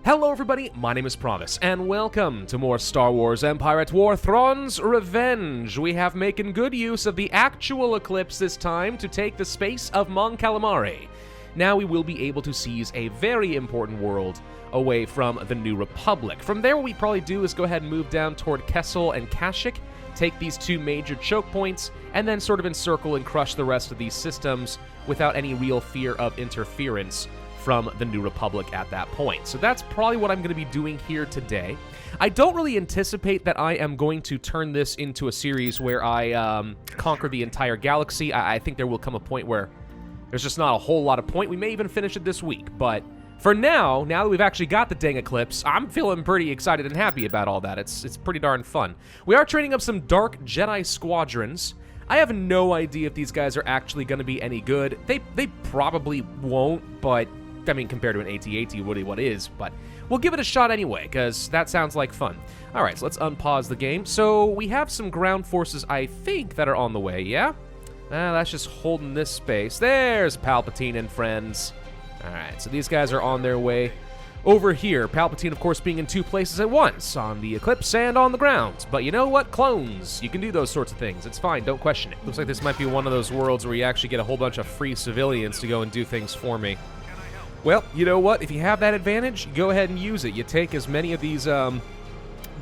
Hello everybody, my name is Pravus, and welcome to more Star Wars Empire at War Thrawn's Revenge. We have making good use of the actual eclipse this time to take the space of Mon Calamari. Now we will be able to seize a very important world away from the New Republic. From there, what we probably do is go ahead and move down toward Kessel and Kashyyyk, take these two major choke points, and then sort of encircle and crush the rest of these systems without any real fear of interference from the New Republic at that point. So that's probably what I'm going to be doing here today. I don't really anticipate that I am going to turn this into a series where I conquer the entire galaxy. I think there will come a point where there's just not a whole lot of point. We may even finish it this week, but for now that we've actually got the dang eclipse, I'm feeling pretty excited and happy about all that. It's pretty darn fun. We are training up some Dark Jedi Squadrons. I have no idea if these guys are actually going to be any good. They probably won't, but I mean, compared to an AT-AT, what is, but we'll give it a shot anyway, because that sounds like fun. All right, so let's unpause the game. So we have some ground forces, I think, that are on the way, yeah? That's just holding this space. There's Palpatine and friends. All right, so these guys are on their way over here. Palpatine, of course, being in two places at once, on the eclipse and on the ground. But you know what? Clones. You can do those sorts of things. It's fine. Don't question it. Looks like this might be one of those worlds where you actually get a whole bunch of free civilians to go and do things for me. Well, you know what? If you have that advantage, go ahead and use it. You take as many of these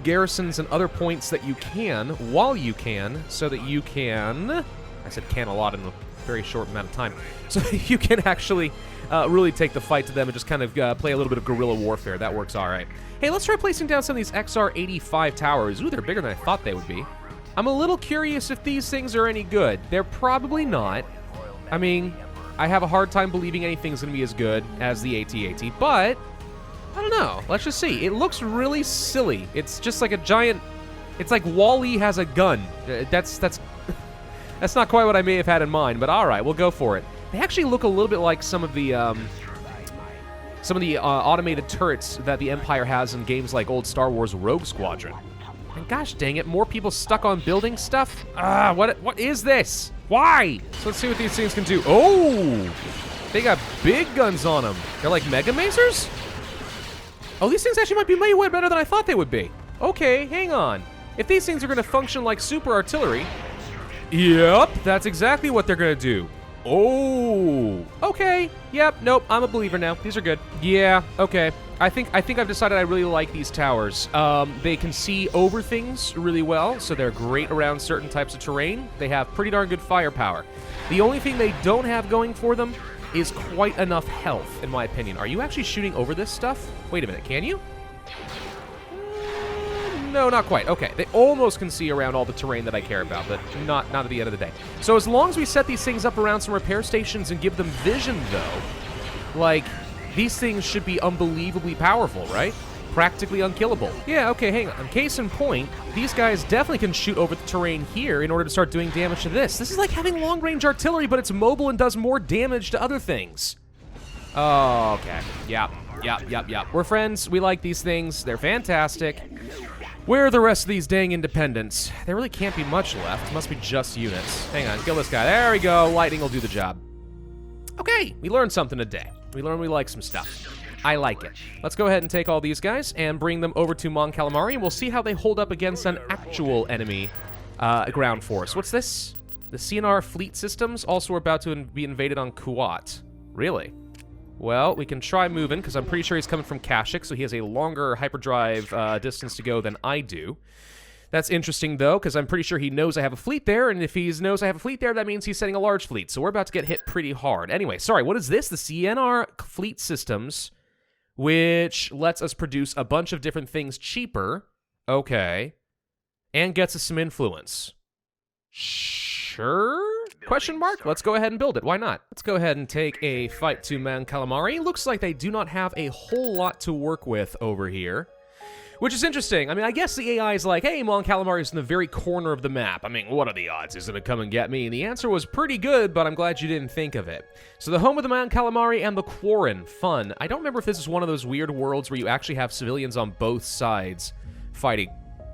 garrisons and other points that you can while you can, so that you can... I said can a lot in a very short amount of time. So you can actually really take the fight to them and just kind of play a little bit of guerrilla warfare. That works all right. Hey, let's try placing down some of these XR-85 towers. Ooh, they're bigger than I thought they would be. I'm a little curious if these things are any good. They're probably not. I mean, I have a hard time believing anything's going to be as good as the AT-AT, but I don't know. Let's just see. It looks really silly. It's just like a giant... It's like Wall-E has a gun. That's not quite what I may have had in mind, but all right, we'll go for it. They actually look a little bit like some of the automated turrets that the Empire has in games like old Star Wars Rogue Squadron. And gosh dang it, more people stuck on building stuff? What is this? Why? So let's see what these things can do. Oh! They got big guns on them. They're like Mega Mazers? Oh, these things actually might be way better than I thought they would be. Okay, hang on. If these things are going to function like super artillery... Yep, that's exactly what they're going to do. Oh! Okay, yep, nope, I'm a believer now. These are good. Yeah, okay. I think I've decided I really like these towers. They can see over things really well, so they're great around certain types of terrain. They have pretty darn good firepower. The only thing they don't have going for them is quite enough health, in my opinion. Are you actually shooting over this stuff? Wait a minute, can you? No, not quite. Okay, they almost can see around all the terrain that I care about, but not at the end of the day. So as long as we set these things up around some repair stations and give them vision, though, like... These things should be unbelievably powerful, right? Practically unkillable. Yeah, okay, hang on. Case in point, these guys definitely can shoot over the terrain here in order to start doing damage to this. This is like having long-range artillery, but it's mobile and does more damage to other things. Oh, okay. Yep. We're friends. We like these things. They're fantastic. Where are the rest of these dang independents? There really can't be much left. It must be just units. Hang on, kill this guy. There we go. Lightning will do the job. Okay, we learned something today. We learned we like some stuff. I like it. Let's go ahead and take all these guys and bring them over to Mon Calamari, and we'll see how they hold up against an actual enemy ground force. What's this? The CNR fleet systems also are about to be invaded on Kuat. Really? Well, we can try moving, because I'm pretty sure he's coming from Kashyyyk, so he has a longer hyperdrive distance to go than I do. That's interesting, though, because I'm pretty sure he knows I have a fleet there, and if he knows I have a fleet there, that means he's sending a large fleet, so we're about to get hit pretty hard. Anyway, sorry, what is this? The CNR fleet systems, which lets us produce a bunch of different things cheaper, okay, and gets us some influence. Sure? Question mark? Let's go ahead and build it. Why not? Let's go ahead and take a fight to Mon Calamari. Looks like they do not have a whole lot to work with over here. Which is interesting. I mean, I guess the AI is like, hey, Mon Calamari is in the very corner of the map. I mean, what are the odds he's going to come and get me? And the answer was pretty good, but I'm glad you didn't think of it. So the home of the Mon Calamari and the Quarren. Fun. I don't remember if this is one of those weird worlds where you actually have civilians on both sides fighting.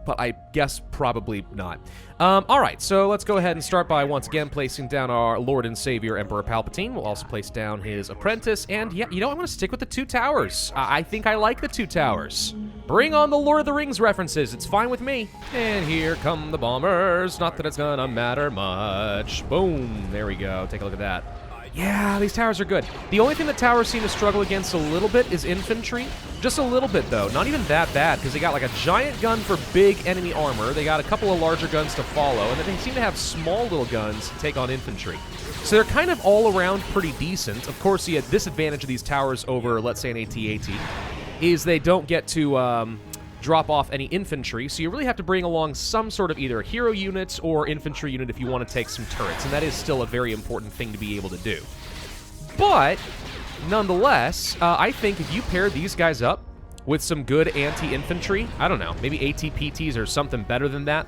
but I guess probably not. Alright, so let's go ahead and start by once again placing down our Lord and Savior Emperor Palpatine. We'll also place down his apprentice, and yeah, you know, I'm going to stick with the 2 towers. I think I like the 2 towers. Bring on the Lord of the Rings references, it's fine with me. And here come the bombers, not that it's gonna matter much. Boom, there we go, take a look at that. Yeah, these towers are good. The only thing the towers seem to struggle against a little bit is infantry. Just a little bit, though. Not even that bad, because they got like a giant gun for big enemy armor. They got a couple of larger guns to follow, and then they seem to have small little guns to take on infantry. So they're kind of all around pretty decent. Of course, the disadvantage of these towers over, let's say, an AT-AT is they don't get to drop off any infantry, so you really have to bring along some sort of either hero unit or infantry unit if you want to take some turrets, and that is still a very important thing to be able to do. But, nonetheless, I think if you pair these guys up with some good anti-infantry, I don't know, maybe AT-PTs or something better than that,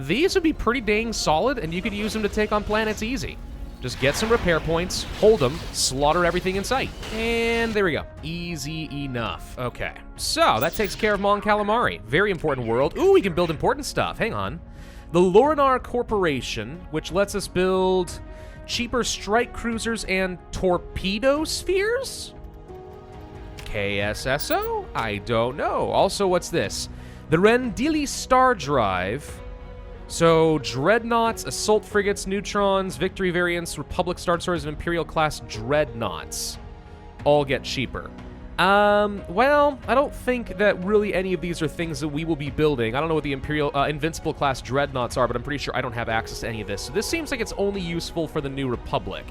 these would be pretty dang solid, and you could use them to take on planets easy. Just get some repair points, hold them, slaughter everything in sight. And there we go. Easy enough. Okay. So, that takes care of Mon Calamari. Very important world. Ooh, we can build important stuff. Hang on. The Lorinar Corporation, which lets us build cheaper strike cruisers and torpedo spheres? KSSO? I don't know. Also, what's this? The Rendili Star Drive. So, dreadnoughts, assault frigates, neutrons, victory variants, Republic Star Destroyers, and Imperial-class dreadnoughts all get cheaper. Well, I don't think that really any of these are things that we will be building. I don't know what the Invincible-class dreadnoughts are, but I'm pretty sure I don't have access to any of this. So this seems like it's only useful for the New Republic.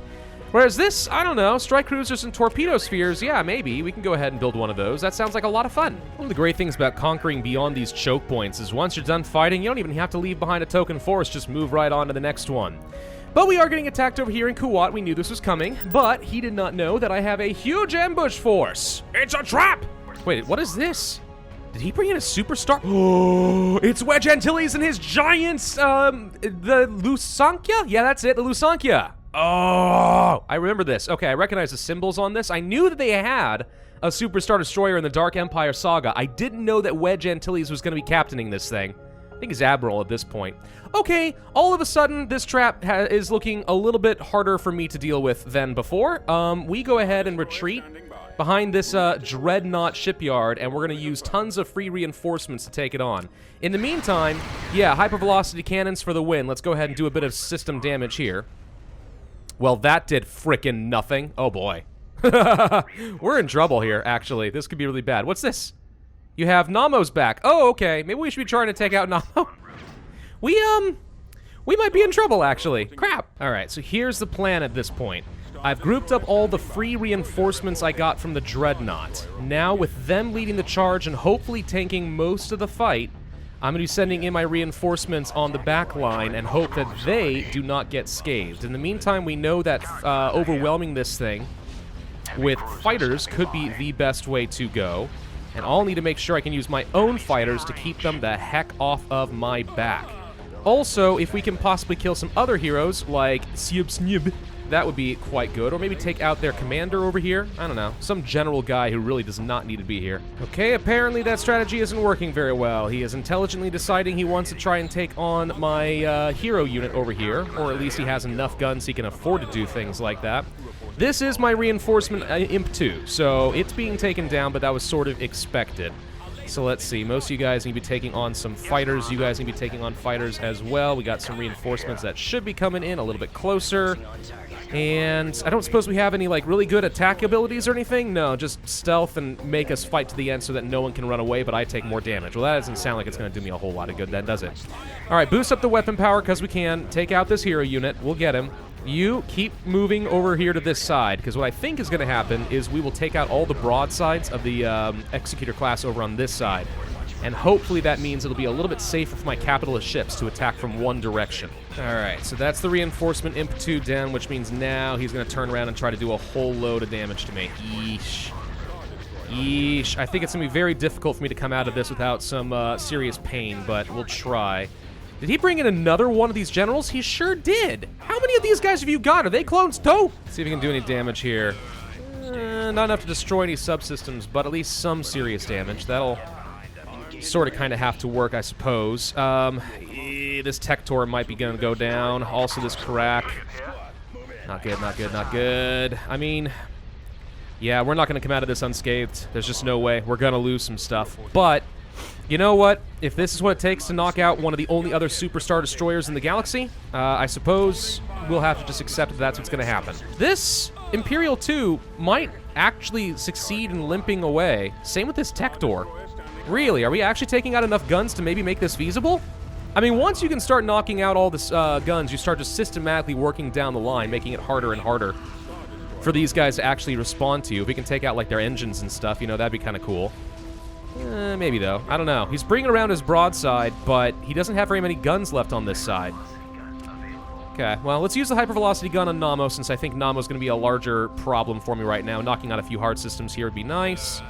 Whereas this, I don't know, strike cruisers and torpedo spheres, yeah, maybe. We can go ahead and build one of those. That sounds like a lot of fun. One of the great things about conquering beyond these choke points is once you're done fighting, you don't even have to leave behind a token force, just move right on to the next one. But we are getting attacked over here in Kuwait. We knew this was coming, but he did not know that I have a huge ambush force. It's a trap! Wait, what is this? Did he bring in a superstar? Oh, it's Wedge Antilles and his giants, the Lusankya? Yeah, that's it, the Lusankya. Oh, I remember this. Okay, I recognize the symbols on this. I knew that they had a Superstar Destroyer in the Dark Empire saga. I didn't know that Wedge Antilles was going to be captaining this thing. I think he's Admiral at this point. Okay, all of a sudden, this trap is looking a little bit harder for me to deal with than before. We go ahead and retreat behind this Dreadnought shipyard, and we're going to use tons of free reinforcements to take it on. In the meantime, yeah, hypervelocity cannons for the win. Let's go ahead and do a bit of system damage here. Well, that did frickin' nothing. Oh, boy. We're in trouble here, actually. This could be really bad. What's this? You have Namo's back. Oh, okay. Maybe we should be trying to take out Namo. We might be in trouble, actually. Crap. All right, so here's the plan at this point. I've grouped up all the free reinforcements I got from the Dreadnought. Now, with them leading the charge and hopefully tanking most of the fight, I'm going to be sending in my reinforcements on the back line and hope that they do not get scathed. In the meantime, we know that overwhelming this thing with fighters could be the best way to go. And I'll need to make sure I can use my own fighters to keep them the heck off of my back. Also, if we can possibly kill some other heroes, like Siub Snib, that would be quite good. Or maybe take out their commander over here. I don't know. Some general guy who really does not need to be here. Okay, apparently that strategy isn't working very well. He is intelligently deciding he wants to try and take on my hero unit over here. Or at least he has enough guns he can afford to do things like that. This is my reinforcement Imp 2, so it's being taken down, but that was sort of expected. So let's see, most of you guys need to be taking on some fighters. You guys need to be taking on fighters as well. We got some reinforcements that should be coming in a little bit closer. And I don't suppose we have any, like, really good attack abilities or anything? No, just stealth and make us fight to the end so that no one can run away, but I take more damage. Well, that doesn't sound like it's going to do me a whole lot of good then, does it? All right, boost up the weapon power because we can. Take out this hero unit. We'll get him. You keep moving over here to this side, because what I think is going to happen is we will take out all the broadsides of the Executor class over on this side. And hopefully that means it'll be a little bit safer for my capitalist ships to attack from one direction. Alright, so that's the reinforcement Imp 2 down, which means now he's going to turn around and try to do a whole load of damage to me. Yeesh. Yeesh. I think it's going to be very difficult for me to come out of this without some serious pain, but we'll try. Did he bring in another one of these generals? He sure did. How many of these guys have you got? Are they clones too? Let's see if we can do any damage here. Not enough to destroy any subsystems, but at least some serious damage. That'll sort of kind of have to work, I suppose. This Tector might be going to go down. Also, this Karak. Not good, not good, not good. I mean, yeah, we're not going to come out of this unscathed. There's just no way. We're going to lose some stuff. But, you know what? If this is what it takes to knock out one of the only other superstar destroyers in the galaxy, I suppose we'll have to just accept that that's what's going to happen. This Imperial 2 might actually succeed in limping away. Same with this Tector. Really, are we actually taking out enough guns to maybe make this feasible? I mean, once you can start knocking out all this guns, you start just systematically working down the line, making it harder and harder for these guys to actually respond to you. If we can take out, like, their engines and stuff, you know, that'd be kind of cool. Maybe, though. I don't know. He's bringing around his broadside, but he doesn't have very many guns left on this side. Okay, well, let's use the hypervelocity gun on Namo, since I think Namo's going to be a larger problem for me right now. Knocking out a few hard systems here would be nice.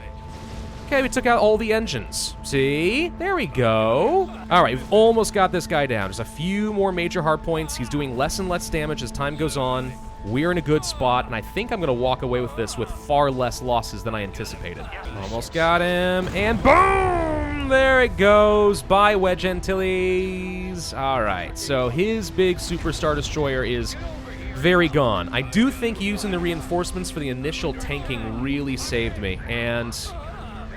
Okay, we took out all the engines. See? There we go. All right, we've almost got this guy down. Just a few more major hard points. He's doing less and less damage as time goes on. We're in a good spot, and I think I'm going to walk away with this with far less losses than I anticipated. Almost got him, and boom! There it goes. Bye, Wedge Antilles. All right, so his big superstar destroyer is very gone. I do think using the reinforcements for the initial tanking really saved me, and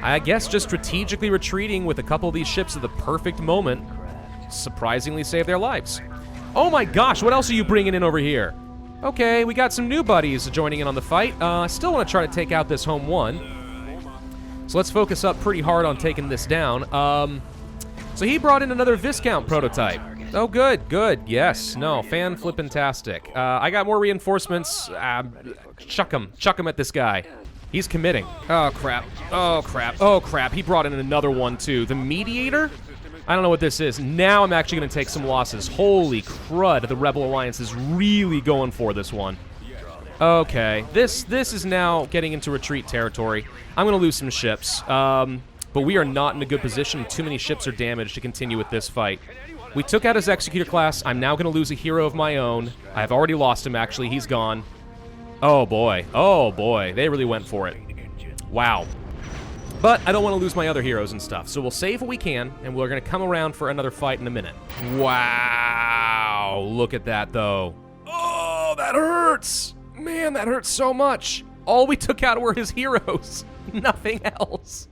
I guess just strategically retreating with a couple of these ships at the perfect moment surprisingly saved their lives. Oh my gosh, what else are you bringing in over here? Okay, we got some new buddies joining in on the fight. I still want to try to take out this home one. So let's focus up pretty hard on taking this down. So he brought in another Viscount prototype. Oh, good, good. Yes, no, fan-flippin-tastic. I got more reinforcements. Chuck him at this guy. He's committing. Oh, crap. Oh, crap. Oh, crap. He brought in another one, too. The Mediator? I don't know what this is. Now I'm actually going to take some losses. Holy crud. The Rebel Alliance is really going for this one. Okay. This is now getting into retreat territory. I'm going to lose some ships. But we are not in a good position. Too many ships are damaged to continue with this fight. We took out his Executor class. I'm now going to lose a hero of my own. I've already lost him, actually. He's gone. Oh, boy. Oh, boy. They really went for it. Wow. But I don't want to lose my other heroes and stuff, so we'll save what we can, and we're going to come around for another fight in a minute. Wow. Look at that, though. Oh, that hurts. Man, that hurts so much. All we took out were his heroes. Nothing else.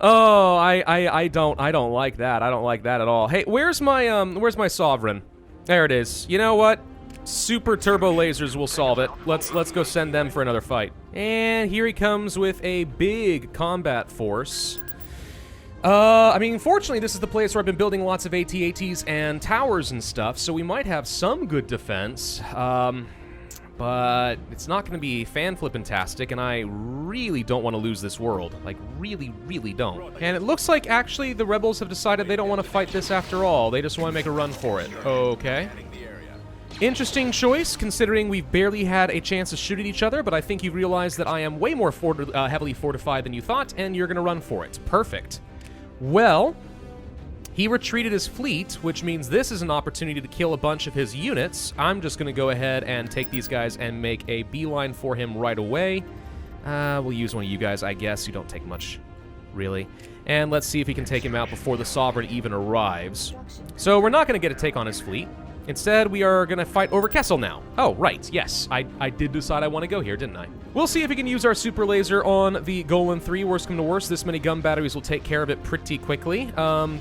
Oh, I don't like that. I don't like that at all. Hey, where's my Sovereign? There it is. You know what? Super turbo lasers will solve it. Let's go send them for another fight. And here he comes with a big combat force. I mean, fortunately, this is the place where I've been building lots of AT-ATs and towers and stuff, so we might have some good defense. But it's not going to be fan-flippin-tastic, and I really don't want to lose this world. Like, really, really don't. And it looks like, actually, the Rebels have decided they don't want to fight this after all. They just want to make a run for it. Okay. Interesting choice, considering we've barely had a chance to shoot at each other, but I think you've realized that I am way more heavily fortified than you thought, and you're going to run for it. Perfect. Well, he retreated his fleet, which means this is an opportunity to kill a bunch of his units. I'm just going to go ahead and take these guys and make a beeline for him right away. We'll use one of you guys, I guess. You don't take much, really. And let's see if we can take him out before the Sovereign even arrives. So we're not going to get a take on his fleet. Instead, we are going to fight over Kessel now. Oh, right, yes. I did decide I want to go here, didn't I? We'll see if we can use our super laser on the Golan 3. Worst come to worst, this many gun batteries will take care of it pretty quickly.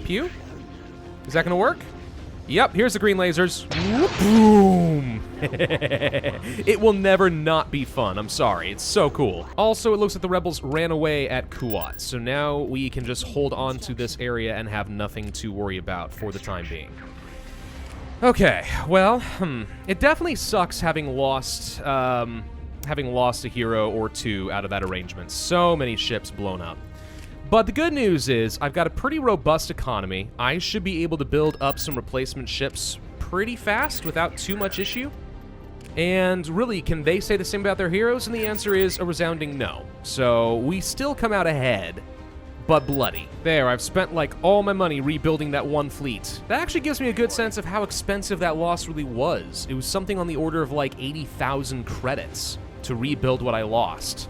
Pew? Is that going to work? Yep, here's the green lasers. Boom! It will never not be fun, I'm sorry. It's so cool. Also, it looks like the Rebels ran away at Kuat, so now we can just hold on to this area and have nothing to worry about for the time being. Okay, well, it definitely sucks having lost a hero or two out of that arrangement. So many ships blown up. But the good news is I've got a pretty robust economy. I should be able to build up some replacement ships pretty fast without too much issue. And really, can they say the same about their heroes? And the answer is a resounding no. So we still come out ahead, but bloody. There, I've spent like all my money rebuilding that one fleet. That actually gives me a good sense of how expensive that loss really was. It was something on the order of like 80,000 credits to rebuild what I lost.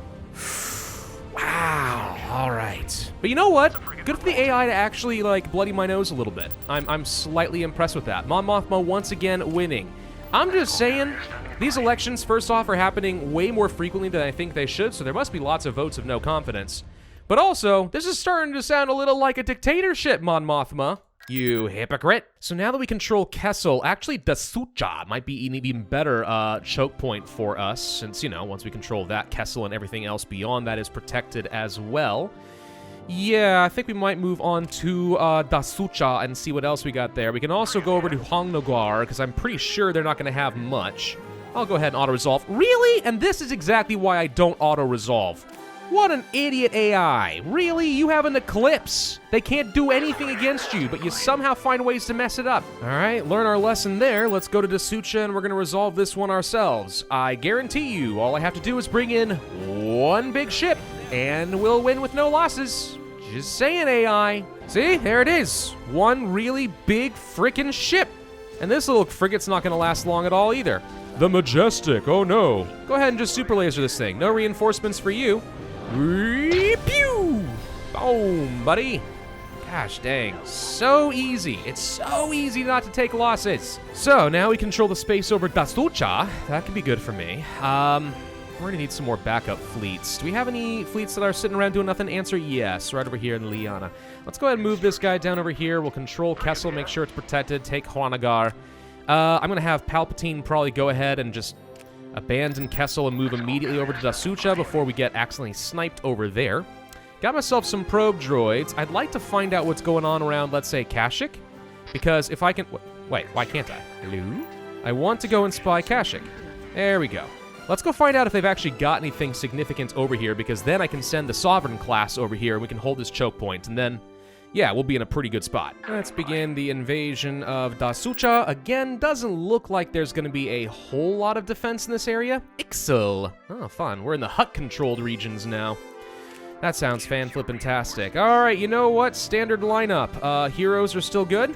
Wow, all right. But you know what? Good for the AI to actually, like, bloody my nose a little bit. I'm slightly impressed with that. Mon Mothma once again winning. I'm just saying, these elections, first off, are happening way more frequently than I think they should, so there must be lots of votes of no confidence. But also, this is starting to sound a little like a dictatorship, Mon Mothma. You hypocrite. So now that we control Kessel, actually Dasucha might be an even better choke point for us, since, you know, once we control that, Kessel and everything else beyond that is protected as well. Yeah, I think we might move on to Dasucha and see what else we got there. We can also go over to Hongnogar, because I'm pretty sure they're not going to have much. I'll go ahead and auto-resolve. Really? And this is exactly why I don't auto-resolve. What an idiot AI. Really? You have an eclipse. They can't do anything against you, but you somehow find ways to mess it up. All right, learn our lesson there. Let's go to Dasucha, and we're going to resolve this one ourselves. I guarantee you, all I have to do is bring in one big ship, and we'll win with no losses. Just saying, AI. See? There it is. One really big frickin' ship. And this little frigate's not going to last long at all either. The Majestic. Oh, no. Go ahead and just super laser this thing. No reinforcements for you. Pew! Boom, buddy. Gosh dang. So easy. It's so easy not to take losses. So, now we control the space over Dasucha. That could be good for me. We're gonna need some more backup fleets. Do we have any fleets that are sitting around doing nothing? Answer yes, right over here in Liana. Let's go ahead and move this guy down over here. We'll control Kessel, make sure it's protected, take Hwanagar. I'm gonna have Palpatine probably go ahead and just abandon Kessel and move immediately over to Dasucha before we get accidentally sniped over there. Got myself some probe droids. I'd like to find out what's going on around, let's say, Kashyyyk, because if I can... Wait, why can't I? Hello? I want to go and spy Kashyyyk. There we go. Let's go find out if they've actually got anything significant over here, because then I can send the Sovereign class over here and we can hold this choke point, and then, yeah, we'll be in a pretty good spot. Let's begin the invasion of Dasucha. Again, doesn't look like there's going to be a whole lot of defense in this area. Ixel. Oh, fun. We're in the Hutt-controlled regions now. That sounds fan-flippin-tastic. All right, you know what? Standard lineup. Heroes are still good.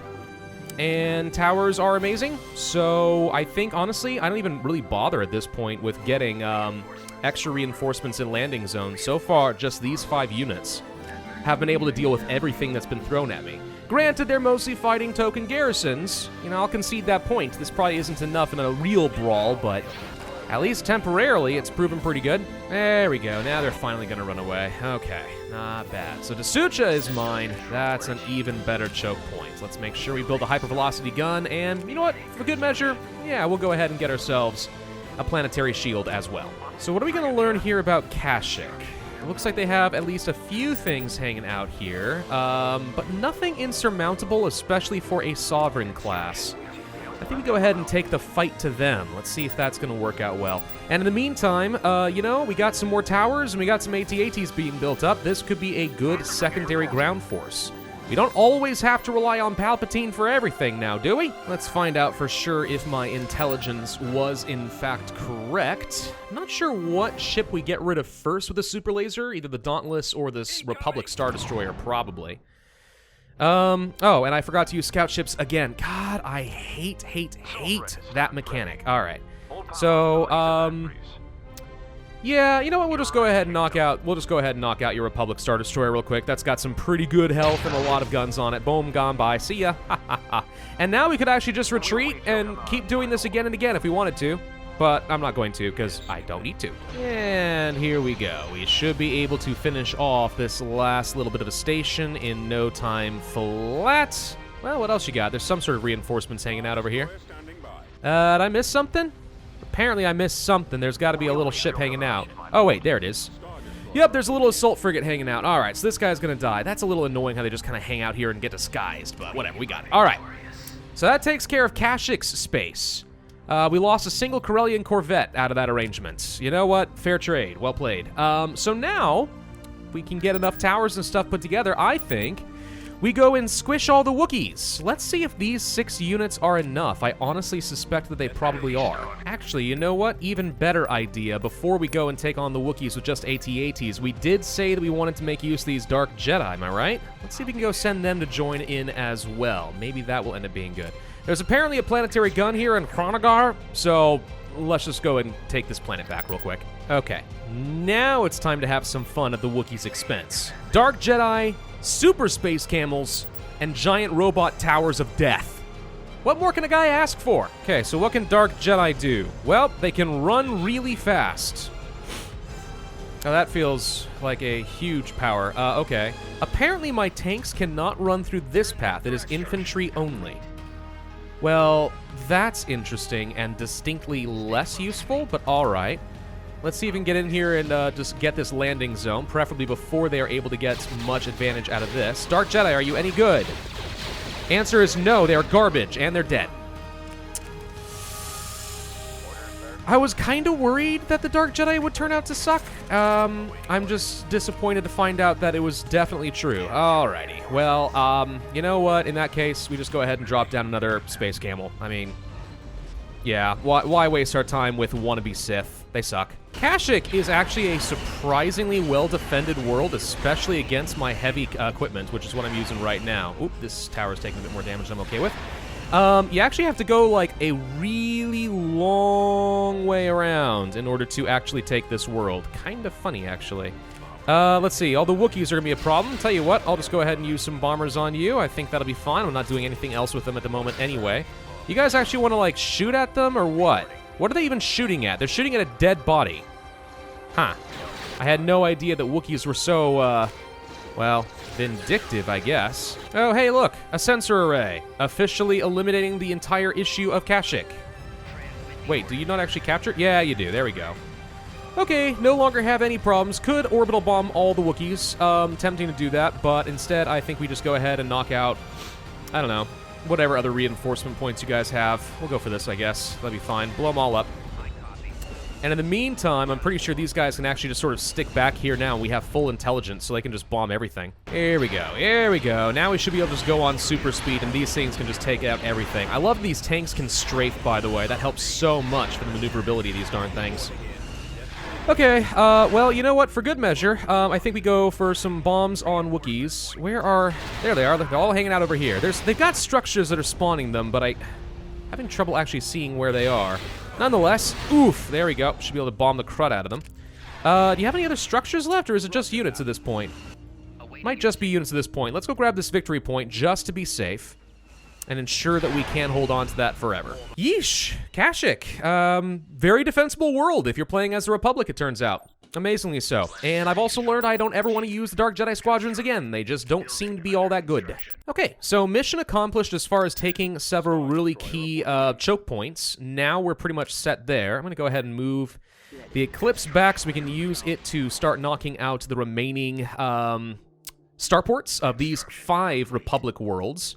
And towers are amazing, so I think, honestly, I don't even really bother at this point with getting extra reinforcements in landing zones. So far, just these 5 units have been able to deal with everything that's been thrown at me. Granted, they're mostly fighting token garrisons. You know, I'll concede that point. This probably isn't enough in a real brawl, but at least temporarily, it's proven pretty good. There we go. Now they're finally going to run away. Okay, not bad. So Dasucha is mine. That's an even better choke point. Let's make sure we build a hypervelocity gun, and you know what? For good measure, yeah, we'll go ahead and get ourselves a planetary shield as well. So what are we going to learn here about Kashyyyk? It looks like they have at least a few things hanging out here, but nothing insurmountable, especially for a Sovereign class. I think we go ahead and take the fight to them. Let's see if that's going to work out well. And in the meantime, you know, we got some more towers and we got some AT-ATs being built up. This could be a good secondary ground force. We don't always have to rely on Palpatine for everything now, do we? Let's find out for sure if my intelligence was in fact correct. I'm not sure what ship we get rid of first with the super laser, either the Dauntless or this Republic Star Destroyer, probably. Oh, and I forgot to use scout ships again. God, I hate that mechanic. All right. So, yeah, you know what? We'll just go ahead and knock out your Republic Star Destroyer real quick. That's got some pretty good health and a lot of guns on it. Boom, gone by. See ya. And now we could actually just retreat and keep doing this again and again if we wanted to. But I'm not going to, because I don't need to. And here we go. We should be able to finish off this last little bit of a station in no time flat. Well, what else you got? There's some sort of reinforcements hanging out over here. Did I miss something? Apparently I missed something. There's got to be a little ship hanging out. Oh, wait, there it is. Yep, there's a little assault frigate hanging out. All right, so this guy's going to die. That's a little annoying how they just kind of hang out here and get disguised, but whatever, we got it. All right, so that takes care of Kashyyyk's space. We lost a single Corellian corvette out of that arrangement. You know what? Fair trade. Well played. So now, we can get enough towers and stuff put together, I think. We go and squish all the Wookiees. Let's see if these 6 units are enough. I honestly suspect that they probably are. Actually, you know what? Even better idea. Before we go and take on the Wookiees with just AT-ATs, we did say that we wanted to make use of these Dark Jedi, am I right? Let's see if we can go send them to join in as well. Maybe that will end up being good. There's apparently a planetary gun here in Hwanagar, so let's just go and take this planet back real quick. Okay, now it's time to have some fun at the Wookiees' expense. Dark Jedi, super space camels, and giant robot towers of death. What more can a guy ask for? Okay, so what can Dark Jedi do? Well, they can run really fast. Now that feels like a huge power. Okay. Apparently my tanks cannot run through this path. It is infantry only. Well, that's interesting and distinctly less useful, but alright. Let's see if we can get in here and just get this landing zone, preferably before they are able to get much advantage out of this. Dark Jedi, are you any good? Answer is no, they are garbage, and they're dead. I was kind of worried that the Dark Jedi would turn out to suck. I'm just disappointed to find out that it was definitely true. Alrighty. Well, you know what? In that case, we just go ahead and drop down another space camel. I mean, yeah, why waste our time with wannabe Sith? They suck. Kashyyyk is actually a surprisingly well-defended world, especially against my heavy equipment, which is what I'm using right now. Oop, this tower's taking a bit more damage than I'm okay with. You actually have to go, like, a really long way around in order to actually take this world. Kind of funny, actually. Let's see. All the Wookiees are going to be a problem. Tell you what, I'll just go ahead and use some bombers on you. I think that'll be fine. I'm not doing anything else with them at the moment anyway. You guys actually want to, like, shoot at them or what? What are they even shooting at? They're shooting at a dead body. Huh. I had no idea that Wookiees were so, well, vindictive, I guess. Oh, hey, look, a sensor array. Officially eliminating the entire issue of Kashyyyk. Wait, do you not actually capture it? Yeah, you do. There we go. Okay, no longer have any problems. Could orbital bomb all the Wookiees. Tempting to do that, but instead I think we just go ahead and knock out, I don't know, whatever other reinforcement points you guys have. We'll go for this, I guess. That'll be fine. Blow them all up. And in the meantime, I'm pretty sure these guys can actually just sort of stick back here now, and we have full intelligence, so they can just bomb everything. Here we go. Here we go. Now we should be able to just go on super speed, and these things can just take out everything. I love these tanks can strafe, by the way. That helps so much for the maneuverability of these darn things. Okay, well, you know what? For good measure, I think we go for some bombs on Wookiees. Where are... There they are. They're all hanging out over here. They've got structures that are spawning them, but I'm having trouble actually seeing where they are. Nonetheless, oof, there we go. Should be able to bomb the crud out of them. Do you have any other structures left, or is it just units at this point? Might just be units at this point. Let's go grab this victory point just to be safe and ensure that we can hold on to that forever. Yeesh, Kashyyyk. Very defensible world if you're playing as the Republic, it turns out. Amazingly so. And I've also learned I don't ever want to use the Dark Jedi Squadrons again. They just don't seem to be all that good. Okay, so mission accomplished as far as taking several really key choke points. Now we're pretty much set there. I'm going to go ahead and move the Eclipse back so we can use it to start knocking out the remaining starports of these 5 Republic worlds,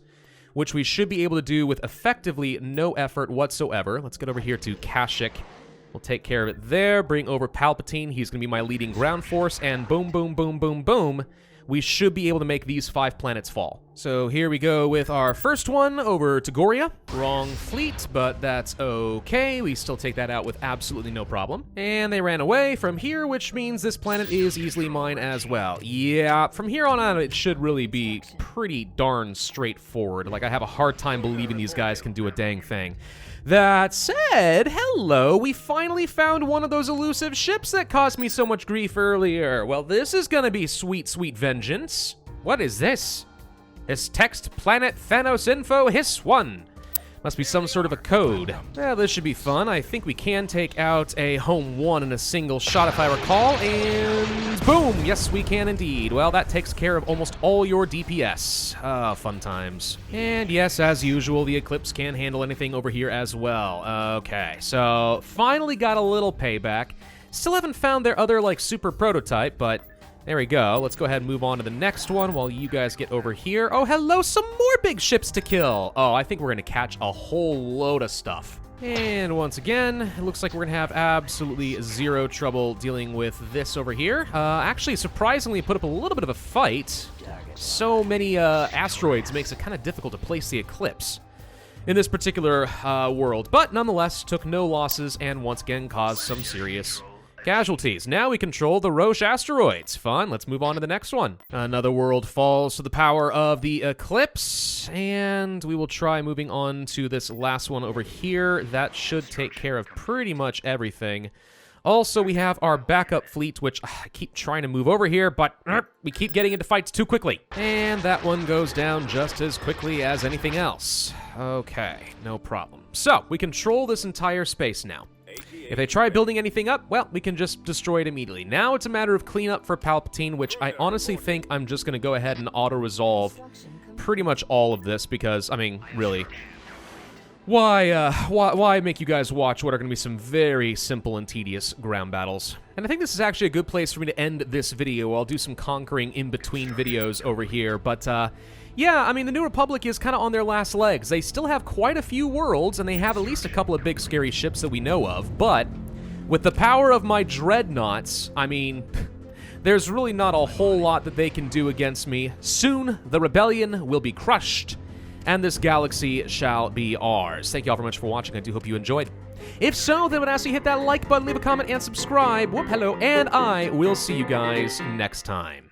which we should be able to do with effectively no effort whatsoever. Let's get over here to Kashyyyk. We'll take care of it there, bring over Palpatine. He's going to be my leading ground force, and boom, boom, boom, boom, boom. We should be able to make these 5 planets fall. So here we go with our first one over to Goria. Wrong fleet, but that's okay. We still take that out with absolutely no problem. And they ran away from here, which means this planet is easily mine as well. Yeah, from here on out, it should really be pretty darn straightforward. Like, I have a hard time believing these guys can do a dang thing. That said, hello, we finally found one of those elusive ships that caused me so much grief earlier. Well, this is gonna be sweet, sweet vengeance. What is this? This text planet Thanos info hiss 1. Must be some sort of a code. Well, this should be fun. I think we can take out a home 1 in a single shot if I recall, and boom! Yes, we can indeed. Well, that takes care of almost all your DPS. Fun times. And yes, as usual, the Eclipse can handle anything over here as well. Okay, so finally got a little payback. Still haven't found their other, like, super prototype, but there we go. Let's go ahead and move on to the next one while you guys get over here. Oh, hello, some more big ships to kill. Oh, I think we're going to catch a whole load of stuff. And once again, it looks like we're going to have absolutely zero trouble dealing with this over here. Actually, surprisingly, put up a little bit of a fight. So many asteroids makes it kind of difficult to place the Eclipse in this particular world. But nonetheless, took no losses and once again caused some serious Casualties. Now we control the Roche asteroids. Fun. Let's move on to the next one. Another world falls to the power of the eclipse, and we will try moving on to this last one over here. That should take care of pretty much everything. Also, we have our backup fleet, which I keep trying to move over here, but we keep getting into fights too quickly. And that one goes down just as quickly as anything else. Okay, no problem. So, we control this entire space now. If they try building anything up, well, we can just destroy it immediately. Now it's a matter of cleanup for Palpatine, which I honestly think I'm just going to go ahead and auto-resolve pretty much all of this because, I mean, really, why make you guys watch what are going to be some very simple and tedious ground battles? And I think this is actually a good place for me to end this video. I'll do some conquering in between videos over here, but, yeah, I mean, the New Republic is kind of on their last legs. They still have quite a few worlds, and they have at least a couple of big scary ships that we know of, but with the power of my dreadnoughts, I mean, there's really not a whole lot that they can do against me. Soon, the rebellion will be crushed, and this galaxy shall be ours. Thank you all very much for watching. I do hope you enjoyed. If so, then I would ask you to hit that like button, leave a comment, and subscribe. Whoop, hello, and I will see you guys next time.